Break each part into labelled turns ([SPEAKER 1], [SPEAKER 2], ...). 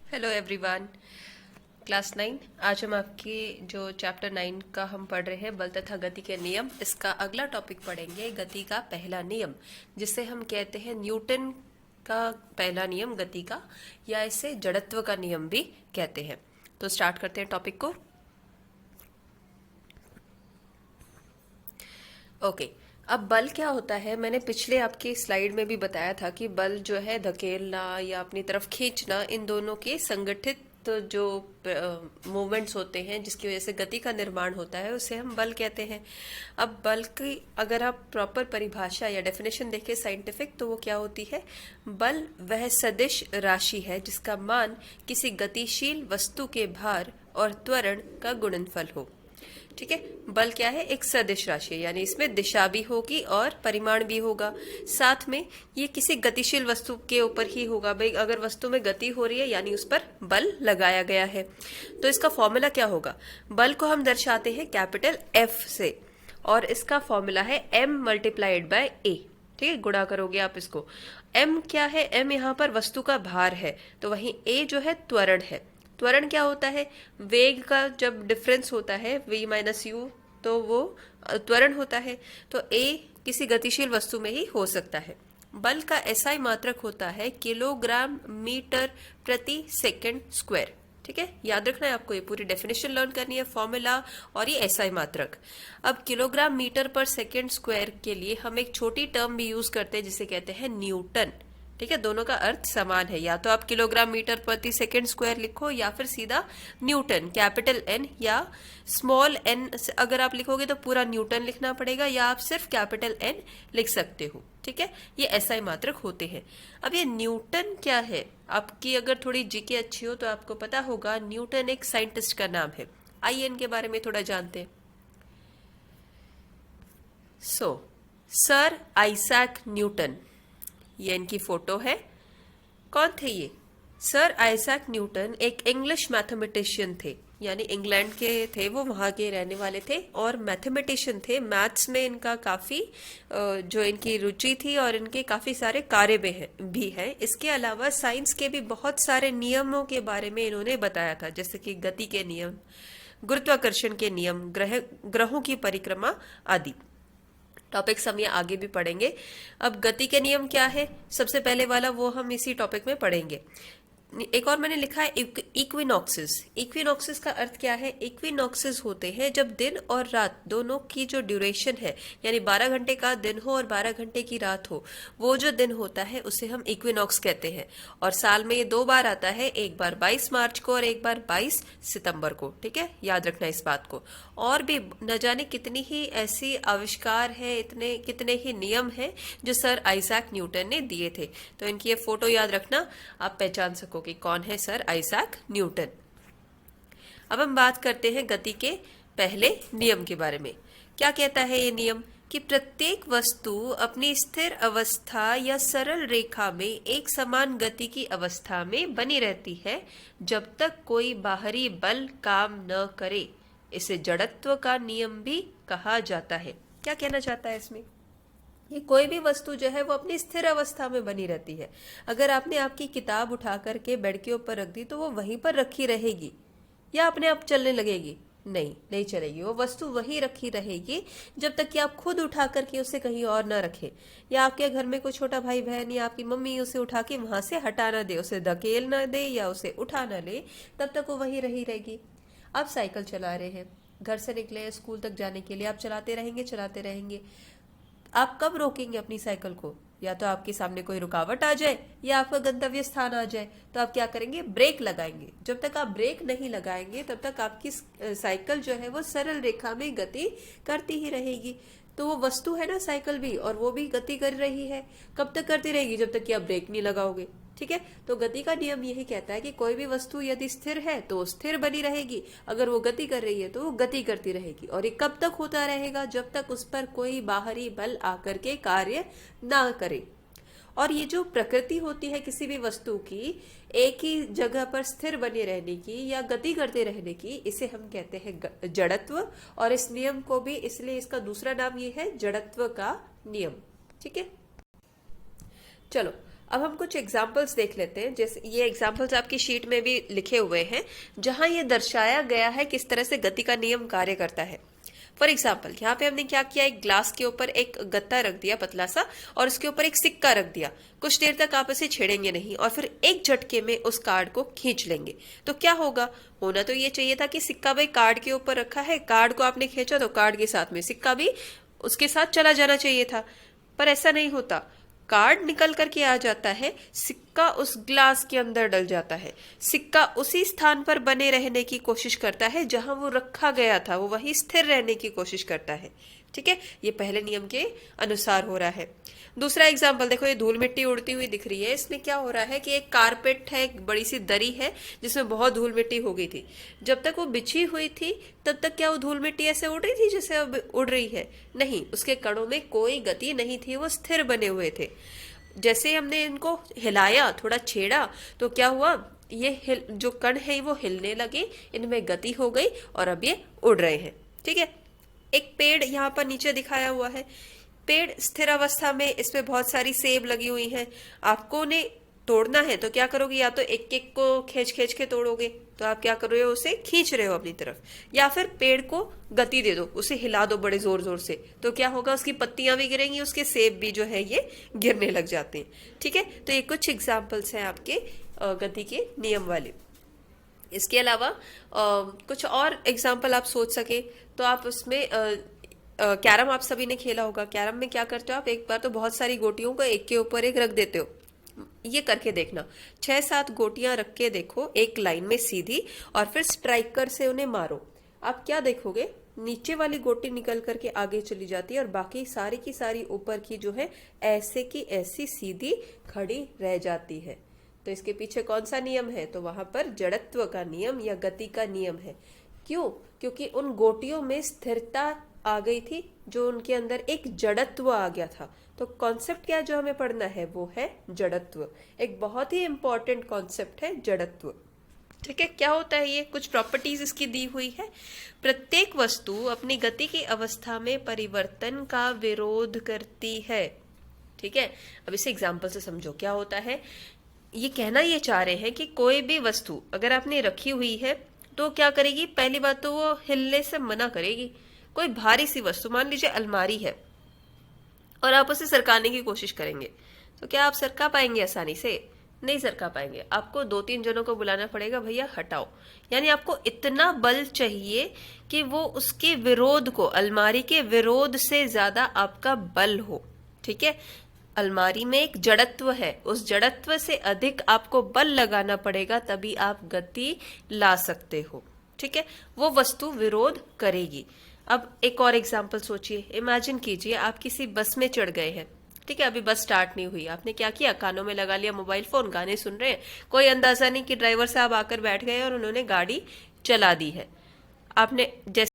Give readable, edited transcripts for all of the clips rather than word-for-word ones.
[SPEAKER 1] Hello everyone. Class 9। आज हम आपके जो चैप्टर 9 का हम पढ़ रहे हैं बल तथा गति के नियम, इसका अगला टॉपिक पढ़ेंगे गति का पहला नियम, जिसे हम कहते हैं न्यूटन का पहला नियम गति का, या इसे जड़त्व का नियम भी कहते हैं। तो स्टार्ट करते हैं टॉपिक को। ओके। अब बल क्या होता है, मैंने पिछले आपकी स्लाइड में भी बताया था कि बल जो है धकेलना या अपनी तरफ खींचना, इन दोनों के संगठित जो मूवमेंट्स होते हैं जिसकी वजह से गति का निर्माण होता है, उसे हम बल कहते हैं। अब बल की अगर आप प्रॉपर परिभाषा या डेफिनेशन देखें साइंटिफिक, तो वो क्या होती है? बल वह सदिश राशि है जिसका मान किसी गतिशील वस्तु के भार और त्वरण का गुणनफल हो। ठीक है। बल क्या है? एक सदिश राशि है, यानी इसमें दिशा भी होगी और परिमाण भी होगा। साथ में ये किसी गतिशील वस्तु के ऊपर ही होगा। भाई अगर वस्तु में गति हो रही है यानी उस पर बल लगाया गया है। तो इसका फॉर्मूला क्या होगा? बल को हम दर्शाते हैं कैपिटल एफ से, और इसका फॉर्मूला है m मल्टीप्लाइड बाय a। ठीक है, गुणा करोगे आप इसको। m क्या है? m यहाँ पर वस्तु का भार है, तो वहीं a जो है त्वरण है। त्वरण क्या होता है? वेग का जब डिफरेंस होता है v माइनस यू, तो वो त्वरण होता है। तो a किसी गतिशील वस्तु में ही हो सकता है। बल का एसआई मात्रक होता है किलोग्राम मीटर प्रति सेकंड स्क्वायर। ठीक है, याद रखना है आपको, ये पूरी डेफिनेशन लर्न करनी है, फॉर्मूला और ये एसआई मात्रक। अब किलोग्राम मीटर पर सेकंड स्क्वायर के लिए हम एक छोटी टर्म भी यूज करते हैं जिसे कहते हैं न्यूटन। ठीक है, दोनों का अर्थ समान है। या तो आप किलोग्राम मीटर प्रति सेकंड स्क्वायर लिखो या फिर सीधा न्यूटन कैपिटल एन, या स्मॉल एन अगर आप लिखोगे तो पूरा न्यूटन लिखना पड़ेगा, या आप सिर्फ कैपिटल एन लिख सकते हो। ठीक है, ये एसआई मात्रक होते हैं। अब ये न्यूटन क्या है? आपकी अगर थोड़ी जीके अच्छी हो तो आपको पता होगा, न्यूटन एक साइंटिस्ट का नाम है। आइए इनके बारे में थोड़ा जानते हैं। सर आइजैक न्यूटन, ये इनकी फोटो है। कौन थे ये? सर आइजैक न्यूटन एक इंग्लिश मैथमेटिशियन थे, यानी इंग्लैंड के थे वो, वहाँ के रहने वाले थे और मैथमेटिशियन थे। मैथ्स में इनका काफ़ी जो इनकी रुचि थी और इनके काफ़ी सारे कार्य भी हैं। इसके अलावा साइंस के भी बहुत सारे नियमों के बारे में इन्होंने बताया था, जैसे कि गति के नियम, गुरुत्वाकर्षण के नियम, ग्रहों की परिक्रमा आदि। टॉपिक्स हम ये आगे भी पढ़ेंगे। अब गति के नियम क्या है, सबसे पहले वाला वो हम इसी टॉपिक में पढ़ेंगे। एक और मैंने लिखा है इक्विनॉक्सेस। इक्विनॉक्सेस का अर्थ क्या है? इक्विनॉक्सेस होते हैं जब दिन और रात दोनों की जो ड्यूरेशन है, यानी 12 घंटे का दिन हो और 12 घंटे की रात हो, वो जो दिन होता है उसे हम इक्विनॉक्स कहते हैं। और साल में ये 2 बार आता है, एक बार 22 मार्च को और एक बार 22 सितंबर को। ठीक है, याद रखना इस बात को। और भी न जाने कितनी ही ऐसी आविष्कार है, इतने कितने ही नियम हैं जो सर आइजैक न्यूटन ने दिए थे। तो इनकी ये फोटो याद रखना, आप पहचान सको कि कौन है सर आइजैक न्यूटन। अब हम बात करते हैं गति के पहले नियम के बारे में। क्या कहता है ये नियम? कि प्रत्येक वस्तु अपनी स्थिर अवस्था या सरल रेखा में एक समान गति की अवस्था में बनी रहती है जब तक कोई बाहरी बल काम न करे। इसे जड़त्व का नियम भी कहा जाता है। क्या कहना चाहता है इसमें? ये कोई भी वस्तु जो है वो अपनी स्थिर अवस्था में बनी रहती है। अगर आपने आपकी किताब उठा करके बेड के ऊपर रख दी तो वो वहीं पर रखी रहेगी, या अपने आप चलने लगेगी? नहीं, नहीं चलेगी। वो वस्तु वहीं रखी रहेगी जब तक कि आप खुद उठा करके उसे कहीं और ना रखें, या आपके घर में कोई छोटा भाई बहन या आपकी मम्मी उसे उठा के वहां से हटा ना दे, उसे धकेल ना दे या उसे उठा ना ले, तब तक वो वहीं रही रहेगी। आप साइकिल चला रहे हैं, घर से निकले हैं स्कूल तक जाने के लिए, आप चलाते रहेंगे चलाते रहेंगे। आप कब रोकेंगे अपनी साइकिल को? या तो आपके सामने कोई रुकावट आ जाए या आपका गंतव्य स्थान आ जाए, तो आप क्या करेंगे? ब्रेक लगाएंगे। जब तक आप ब्रेक नहीं लगाएंगे तब तक आपकी साइकिल जो है वो सरल रेखा में गति करती ही रहेगी। तो वो वस्तु है ना साइकिल भी, और वो भी गति कर रही है। कब तक करती रहेगी? जब तक कि आप ब्रेक नहीं लगाओगे। ठीक है, तो गति का नियम यही कहता है कि कोई भी वस्तु यदि स्थिर है तो स्थिर बनी रहेगी, अगर वो गति कर रही है तो वो गति करती रहेगी। और ये कब तक होता रहेगा? जब तक उस पर कोई बाहरी बल आकर के कार्य ना करे। और ये जो प्रकृति होती है किसी भी वस्तु की, एक ही जगह पर स्थिर बने रहने की या गति करते रहने की, इसे हम कहते हैं जड़त्व। और इस नियम को भी, इसलिए इसका दूसरा नाम ये है जड़त्व का नियम। ठीक है, चलो अब हम कुछ एग्जाम्पल्स देख लेते हैं। जैसे ये एग्जाम्पल्स आपकी शीट में भी लिखे हुए हैं, जहां ये दर्शाया गया है किस तरह से गति का नियम कार्य करता है। फॉर एग्जाम्पल यहाँ पे हमने क्या किया, एक ग्लास के ऊपर एक गत्ता रख दिया पतला सा, और उसके ऊपर एक सिक्का रख दिया। कुछ देर तक आप इसे छेड़ेंगे नहीं और फिर एक झटके में उस कार्ड को खींच लेंगे। तो क्या होगा, होना तो ये चाहिए था कि सिक्का भाई कार्ड के ऊपर रखा है, कार्ड को आपने खींचा तो कार्ड के साथ में सिक्का भी उसके साथ चला जाना चाहिए था, पर ऐसा नहीं होता। कार्ड निकल करके आ जाता है, सिक्का उस ग्लास के अंदर डल जाता है। सिक्का उसी स्थान पर बने रहने की कोशिश करता है जहां वो रखा गया था, वो वहीं स्थिर रहने की कोशिश करता है। ठीक है, ये पहले नियम के अनुसार हो रहा है। दूसरा एग्जाम्पल देखो, ये धूल मिट्टी उड़ती हुई दिख रही है। इसमें क्या हो रहा है कि एक कारपेट है, एक बड़ी सी दरी है जिसमें बहुत धूल मिट्टी हो गई थी। जब तक वो बिछी हुई थी तब तक क्या वो धूल मिट्टी ऐसे उड़ रही थी जैसे अब उड़ रही है? नहीं, उसके कणों में कोई गति नहीं थी, वो स्थिर बने हुए थे। जैसे हमने इनको हिलाया, थोड़ा छेड़ा, तो क्या हुआ, ये जो कण है वो हिलने लगे, इनमें गति हो गई और अब ये उड़ रहे हैं। ठीक है, एक पेड़ यहाँ पर नीचे दिखाया हुआ है। पेड़ स्थिर अवस्था में, इसमें बहुत सारी सेब लगी हुई हैं। आपको ने तोड़ना है तो क्या करोगे, या तो एक एक को खींच खींच के तोड़ोगे, तो आप क्या कर रहे हो, उसे खींच रहे हो अपनी तरफ, या फिर पेड़ को गति दे दो, उसे हिला दो बड़े जोर जोर से, तो क्या होगा, उसकी पत्तियां भी गिरेंगी, उसके सेब भी जो है ये गिरने लग जाते हैं। ठीक है, तो ये कुछ एग्जाम्पल्स हैं आपके गति के नियम वाले। इसके अलावा कुछ और एग्जाम्पल आप सोच सके तो आप उसमें कैरम आप सभी ने खेला होगा। कैरम में क्या करते हो आप, एक बार तो बहुत सारी गोटियों को एक के ऊपर एक रख देते हो। ये करके देखना, 6-7 गोटियां रख के देखो एक लाइन में सीधी, और फिर स्ट्राइकर से उन्हें मारो। आप क्या देखोगे, नीचे वाली गोटी निकल करके आगे चली जाती है और बाकी सारी की सारी ऊपर की जो है ऐसे की ऐसी सीधी खड़ी रह जाती है। तो इसके पीछे कौन सा नियम है, तो वहां पर जड़त्व का नियम या गति का नियम है। क्यों? क्योंकि उन गोटियों में स्थिरता आ गई थी, जो उनके अंदर एक जड़त्व आ गया था। तो कॉन्सेप्ट क्या जो हमें पढ़ना है वो है जड़त्व। एक बहुत ही इंपॉर्टेंट कॉन्सेप्ट है जड़त्व। ठीक है, क्या होता है ये, कुछ प्रॉपर्टीज इसकी दी हुई है। प्रत्येक वस्तु अपनी गति की अवस्था में परिवर्तन का विरोध करती है। ठीक है, अब इसे एग्जाम्पल से समझो क्या होता है। ये कहना ये चाह रहे हैं कि कोई भी वस्तु अगर आपने रखी हुई है तो क्या करेगी, पहली बात तो वो हिलने से मना करेगी। कोई भारी सी वस्तु, मान लीजिए अलमारी है, और आप उसे सरकाने की कोशिश करेंगे, तो क्या आप सरका पाएंगे आसानी से? नहीं सरका पाएंगे। आपको 2-3 जनों को बुलाना पड़ेगा, भैया हटाओ। यानी आपको इतना बल चाहिए कि वो उसके विरोध को, अलमारी के विरोध से ज्यादा आपका बल हो। ठीक है, अलमारी में एक जड़त्व है, उस जड़त्व से अधिक आपको बल लगाना पड़ेगा, तभी आप गति ला सकते हो। ठीक है, वो वस्तु विरोध करेगी। अब एक और एग्जाम्पल सोचिए, इमेजिन कीजिए आप किसी बस में चढ़ गए हैं। ठीक है, अभी बस स्टार्ट नहीं हुई, आपने क्या किया, कानों में लगा लिया मोबाइल फोन, गाने सुन रहे हैं। कोई अंदाजा नहीं कि ड्राइवर साहब आकर बैठ गए और उन्होंने गाड़ी चला दी है। आपने जैसे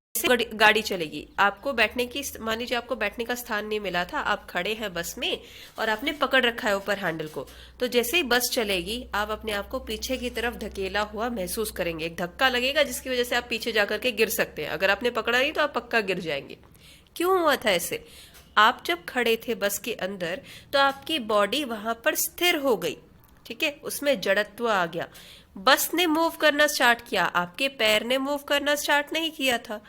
[SPEAKER 1] गाड़ी चलेगी, आपको बैठने की, मान लीजिए आपको बैठने का स्थान नहीं मिला था, आप खड़े हैं बस में और आपने पकड़ रखा है ऊपर हैंडल को, तो जैसे ही बस चलेगी आप अपने आप को पीछे की तरफ धकेला हुआ महसूस करेंगे। एक धक्का लगेगा जिसकी वजह से आप पीछे जाकर के गिर सकते हैं। अगर आपने पकड़ा नहीं तो आप पक्का गिर जाएंगे। क्यों हुआ था ऐसे? आप जब खड़े थे बस के अंदर तो आपकी बॉडी वहां पर स्थिर हो गई। ठीक है, उसमें जड़त्व आ गया। बस ने मूव करना स्टार्ट किया, आपके पैर ने मूव करना स्टार्ट नहीं किया था,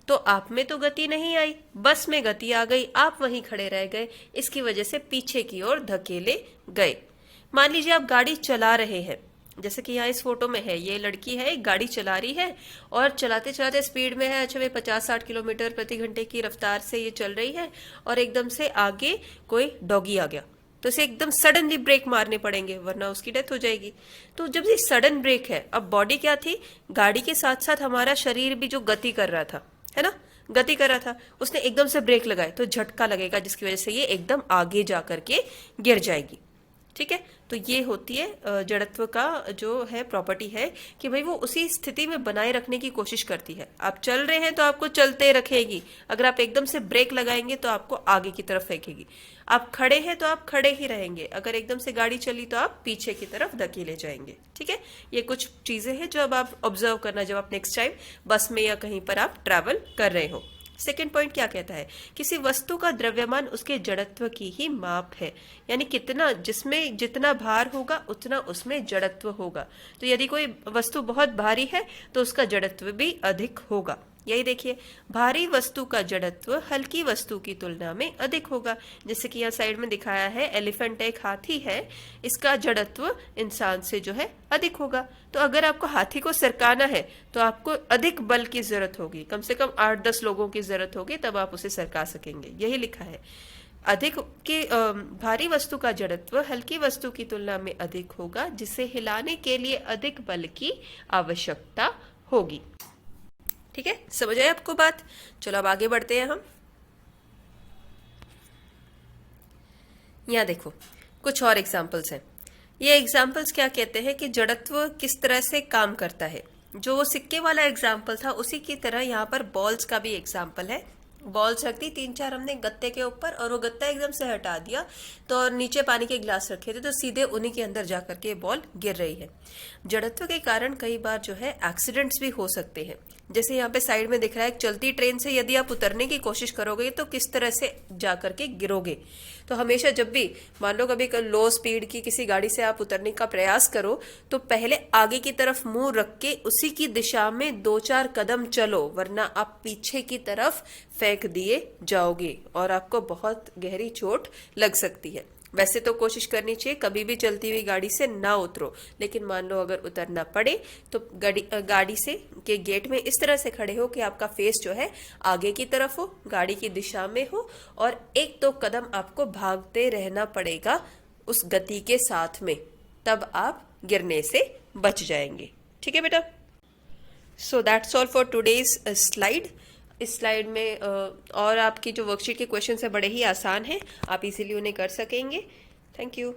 [SPEAKER 1] तो आप में तो गति नहीं आई, बस में गति आ गई, आप वहीं खड़े रह गए, इसकी वजह से पीछे की ओर धकेले गए। मान लीजिए आप गाड़ी चला रहे हैं, जैसे कि यहाँ इस फोटो में है, ये लड़की है, एक गाड़ी चला रही है और चलाते चलाते स्पीड में है, अच्छा 50-60 किलोमीटर प्रति घंटे की रफ्तार से ये चल रही है, और एकदम से आगे कोई डॉगी आ गया, तो इसे एकदम सडनली ब्रेक मारने पड़ेंगे वरना उसकी डेथ हो जाएगी। तो जब ये सडन ब्रेक है, अब बॉडी क्या थी, गाड़ी के साथ साथ हमारा शरीर भी जो गति कर रहा था, है ना, गति कर रहा था, उसने एकदम से ब्रेक लगाए तो झटका लगेगा जिसकी वजह से ये एकदम आगे जा करके गिर जाएगी। ठीक है, तो ये होती है जड़त्व का जो है प्रॉपर्टी है कि भाई वो उसी स्थिति में बनाए रखने की कोशिश करती है। आप चल रहे हैं तो आपको चलते रखेगी, अगर आप एकदम से ब्रेक लगाएंगे तो आपको आगे की तरफ फेंकेगी। आप खड़े हैं तो आप खड़े ही रहेंगे, अगर एकदम से गाड़ी चली तो आप पीछे की तरफ धकेले जाएंगे। ठीक है, ये कुछ चीजें हैं जो अब आप ऑब्जर्व करना जब आप नेक्स्ट टाइम बस में या कहीं पर आप ट्रैवल कर रहे हो। सेकेंड पॉइंट क्या कहता है, किसी वस्तु का द्रव्यमान उसके जड़त्व की ही माप है, यानी कितना, जिसमें जितना भार होगा उतना उसमें जड़त्व होगा। तो यदि कोई वस्तु बहुत भारी है तो उसका जड़त्व भी अधिक होगा। यही देखिए, भारी वस्तु का जड़त्व हल्की वस्तु की तुलना में अधिक होगा। जैसे कि यहाँ साइड में दिखाया है, एलिफेंट एक हाथी है, इसका जड़त्व इंसान से जो है अधिक होगा। तो अगर आपको हाथी को सरकाना है तो आपको अधिक बल की जरूरत होगी, कम से कम 8-10 लोगों की जरूरत होगी, तब आप उसे सरका सकेंगे। यही लिखा है, अधिक के भारी वस्तु का जड़त्व हल्की वस्तु की तुलना में अधिक होगा, जिसे हिलाने के लिए अधिक बल की आवश्यकता होगी। ठीक है, समझ आए आपको बात? चलो अब आगे बढ़ते हैं हम। यहाँ देखो कुछ और एग्जाम्पल्स हैं। ये एग्जाम्पल्स क्या कहते हैं कि जड़त्व किस तरह से काम करता है। जो वो सिक्के वाला एग्जाम्पल था उसी की तरह यहाँ पर बॉल्स का भी एग्जाम्पल है। बॉल्स रख दी 3-4 हमने गत्ते के ऊपर, और वो गत्ता एकदम से हटा दिया तो, और नीचे पानी के गिलास रखे थे तो सीधे उन्हीं के अंदर जा करके बॉल गिर रही है। जड़त्व के कारण कई बार जो है एक्सीडेंट्स भी हो सकते हैं। जैसे यहाँ पे साइड में दिख रहा है, एक चलती ट्रेन से यदि आप उतरने की कोशिश करोगे तो किस तरह से जा करके गिरोगे। तो हमेशा जब भी मान लो कभी लो स्पीड की किसी गाड़ी से आप उतरने का प्रयास करो तो पहले आगे की तरफ मुंह रख के उसी की दिशा में 2-4 कदम चलो, वरना आप पीछे की तरफ फेंक दिए जाओगे और आपको बहुत गहरी चोट लग सकती है। वैसे तो कोशिश करनी चाहिए कभी भी चलती हुई गाड़ी से ना उतरो, लेकिन मान लो अगर उतरना पड़े तो गाड़ी से के गेट में इस तरह से खड़े हो कि आपका फेस जो है आगे की तरफ हो, गाड़ी की दिशा में हो, और 1-2 कदम आपको भागते रहना पड़ेगा उस गति के साथ में, तब आप गिरने से बच जाएंगे। ठीक है बेटा? So that's all for today's slide. इस स्लाइड में और आपकी जो वर्कशीट के क्वेश्चन है बड़े ही आसान हैं, आप इजीली उन्हें कर सकेंगे। Thank you.